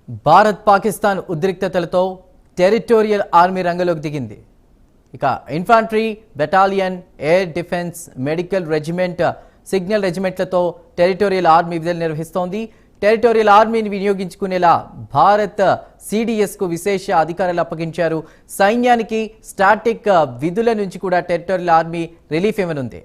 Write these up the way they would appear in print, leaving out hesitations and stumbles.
భారత్ పాకిస్తాన్ ఉద్రిక్తతలతో territorial army రంగంలోకి దిగింది. ఇక infantry battalion, air defence, medical regiment, signal రెజిమెంట్లతో టెరిటోరియల్ ఆర్మీ విధులు నిర్వహిస్తోంది. టెరిటోరియల్ ఆర్మీని వినియోగించుకునేలా భారత్ సిడిఎస్కు విశేష అధికారాలు అప్పగించారు. సైన్యానికి స్టాటిక్ విధుల నుంచి కూడా టెరిటోరియల్ ఆర్మీ రిలీఫ్ ఇవ్వనుంది.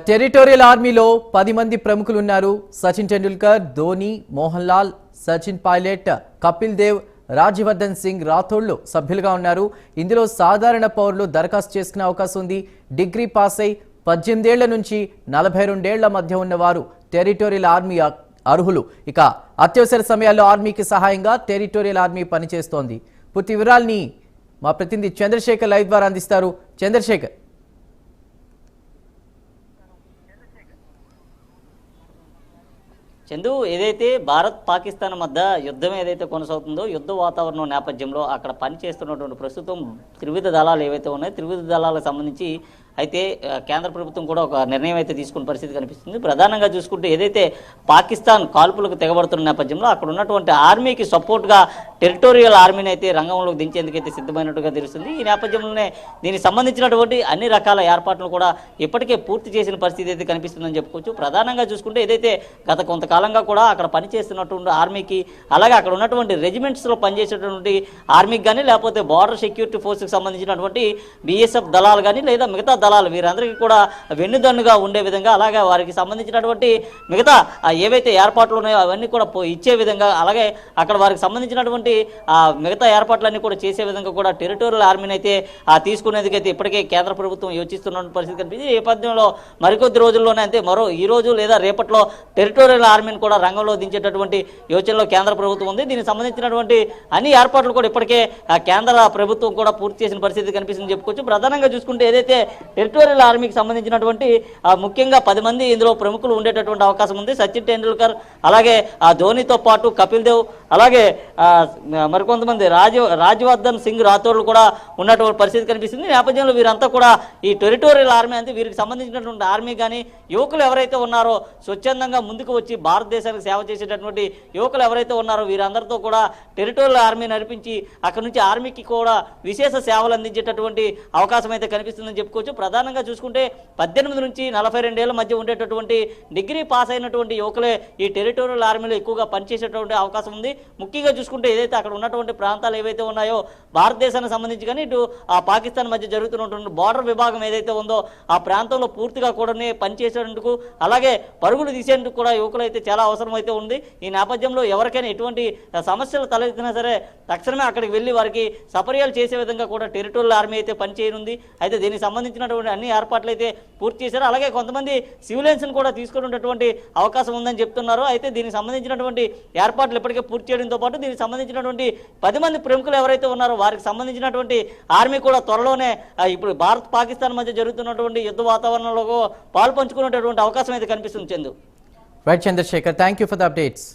టెరిటోరియల్ ఆర్మీలో 10 మంది ప్రముఖులు ఉన్నారు. సచిన్ టెండూల్కర్, ధోని, మోహన్ లాల్, సచిన్ పైలట్, కపిల్ దేవ్, రాజ్యవర్ధన్ సింగ్ రాథోడ్లు సభ్యులుగా ఉన్నారు. ఇందులో సాధారణ పౌరులు దరఖాస్తు చేసుకునే అవకాశం ఉంది. డిగ్రీ పాస్ అయి 18 ఏళ్ల నుంచి 42 ఏళ్ల మధ్య ఉన్నవారు టెరిటోరియల్ ఆర్మీ అర్హులు. ఇక అత్యవసర సమయాల్లో ఆర్మీకి సహాయంగా టెరిటోరియల్ ఆర్మీ పనిచేస్తోంది. పూర్తి వివరాల్ని మా ప్రతినిధి చంద్రశేఖర్ లైవ్ ద్వారా అందిస్తారు. చంద్రశేఖర్, చందు, ఏదైతే భారత్ పాకిస్తాన్ మధ్య యుద్ధం ఏదైతే కొనసాగుతుందో, యుద్ధ వాతావరణం నేపథ్యంలో అక్కడ పనిచేస్తున్నటువంటి ప్రస్తుతం త్రివిధ దళాలు ఏవైతే ఉన్నాయో, త్రివిధ దళాలకు సంబంధించి అయితే కేంద్ర ప్రభుత్వం కూడా ఒక నిర్ణయం అయితే తీసుకున్న పరిస్థితి కనిపిస్తుంది. ప్రధానంగా చూసుకుంటే ఏదైతే పాకిస్తాన్ కాల్పులకు తెగబడుతున్న నేపథ్యంలో అక్కడ ఉన్నటువంటి ఆర్మీకి సపోర్ట్గా టెరిటోరియల్ ఆర్మీని అయితే రంగంలోకి దించేందుకైతే సిద్ధమైనట్టుగా తెలుస్తుంది. ఈ నేపథ్యంలోనే దీనికి సంబంధించినటువంటి అన్ని రకాల ఏర్పాట్లు కూడా ఇప్పటికే పూర్తి చేసిన పరిస్థితి అయితే కనిపిస్తుందని చెప్పుకోవచ్చు. ప్రధానంగా చూసుకుంటే ఏదైతే గత కొంతకాలంగా కూడా అక్కడ పనిచేస్తున్నటువంటి ఆర్మీకి, అలాగే అక్కడ ఉన్నటువంటి రెజిమెంట్స్లో పనిచేసేటువంటి ఆర్మీకి కానీ, లేకపోతే బార్డర్ సెక్యూరిటీ ఫోర్స్కి సంబంధించినటువంటి బిఎస్ఎఫ్ దళాలు కానీ, లేదా మిగతా దళాలు వీరందరికీ కూడా వెన్నుదన్నుగా ఉండే విధంగా, అలాగే వారికి సంబంధించినటువంటి మిగతా ఏవైతే ఏర్పాట్లు ఉన్నాయో అవన్నీ కూడా ఇచ్చే విధంగా, అలాగే అక్కడ వారికి సంబంధించినటువంటి మిగతా ఏర్పాట్లన్నీ కూడా చేసే విధంగా కూడా టెరిటోరియల్ ఆర్మీని అయితే తీసుకునేందుకైతే ఇప్పటికే కేంద్ర ప్రభుత్వం యోచిస్తున్న పరిస్థితి కనిపించింది. ఈ నేపథ్యంలో మరికొద్ది రోజుల్లోనే, అంటే ఈ రోజు లేదా రేపట్లో టెరిటోరియల్ ఆర్మీని కూడా రంగంలో దించేటటువంటి యోచనలో కేంద్ర ప్రభుత్వం ఉంది. దీనికి సంబంధించినటువంటి అన్ని ఏర్పాట్లు కూడా ఇప్పటికే కేంద్ర ప్రభుత్వం కూడా పూర్తి చేసిన పరిస్థితి కనిపిస్తుందని చెప్పుకోవచ్చు. ప్రధానంగా చూసుకుంటే ఏదైతే టెరిటోరియల్ ఆర్మీకి సంబంధించినటువంటి ముఖ్యంగా 10 మంది ఇందులో ప్రముఖులు ఉండేటటువంటి అవకాశం ఉంది. సచిన్ టెండూల్కర్, అలాగే ధోనితో పాటు కపిల్ దేవ్, అలాగే మరికొంతమంది రాజ్యవర్ధన్ సింగ్ రాథోడ్లు కూడా ఉన్నటువంటి పరిస్థితి కనిపిస్తుంది. ఈ నేపథ్యంలో వీరంతా కూడా ఈ టెరిటోరియల్ ఆర్మీ అంటే వీరికి సంబంధించినటువంటి ఆర్మీ కానీ, యువకులు ఎవరైతే ఉన్నారో స్వచ్ఛందంగా ముందుకు వచ్చి భారతదేశానికి సేవ చేసేటటువంటి యువకులు ఎవరైతే ఉన్నారో వీరందరితో కూడా టెరిటోరియల్ ఆర్మీ నడిపించి అక్కడ నుంచి ఆర్మీకి కూడా విశేష సేవలు అందించేటటువంటి అవకాశం అయితే కనిపిస్తుందని చెప్పుకోవచ్చు. ప్రధానంగా చూసుకుంటే 18 నుంచి 42 ఏళ్ల మధ్య ఉండేటటువంటి డిగ్రీ పాస్ అయినటువంటి యువకులే ఈ టెరిటోరియల్ ఆర్మీలో ఎక్కువగా పనిచేసేటువంటి అవకాశం ఉంది. ముఖ్యంగా చూసుకుంటే ఏదైతే అక్కడ ఉన్నటువంటి ప్రాంతాలు ఏవైతే ఉన్నాయో భారతదేశానికి సంబంధించి కానీ, ఇటు పాకిస్తాన్ మధ్య జరుగుతున్నటువంటి బార్డర్ విభాగం ఏదైతే ఉందో ఆ ప్రాంతంలో పూర్తిగా కూడా పనిచేసేందుకు, అలాగే పరుగులు తీసేందుకు కూడా యువకులు అయితే చాలా అవసరం అయితే ఉంది. ఈ నేపథ్యంలో ఎవరికైనా ఎటువంటి సమస్యలు తలెత్తినా సరే తక్షణమే అక్కడికి వెళ్ళి వారికి సపర్యాలు చేసే విధంగా కూడా టెరిటోరియల్ ఆర్మీ అయితే పనిచేయనుంది. అయితే దీనికి సంబంధించినటువంటి అన్ని ఏర్పాట్లు అయితే పూర్తి చేశారు. అలాగే కొంతమంది సివిలియన్స్ని కూడా తీసుకునేటటువంటి అవకాశం ఉందని చెప్తున్నారు. అయితే దీనికి సంబంధించినటువంటి ఏర్పాట్లు ఇప్పటికే పూర్తి చేయడంతో పాటు దీనికి సంబంధించినటువంటి 10 మంది ప్రముఖులు ఎవరైతే ఉన్నారో వారికి సంబంధించినటువంటి ఆర్మీ కూడా త్వరలోనే ఇప్పుడు భారత్ పాకిస్తాన్ మధ్య జరుగుతున్నటువంటి యుద్ధ వాతావరణంలో పాల్పంచుకునేటటువంటి అవకాశం అయితే కనిపిస్తుంది. Chandu. Right Chandrashekhar, thank you for the updates.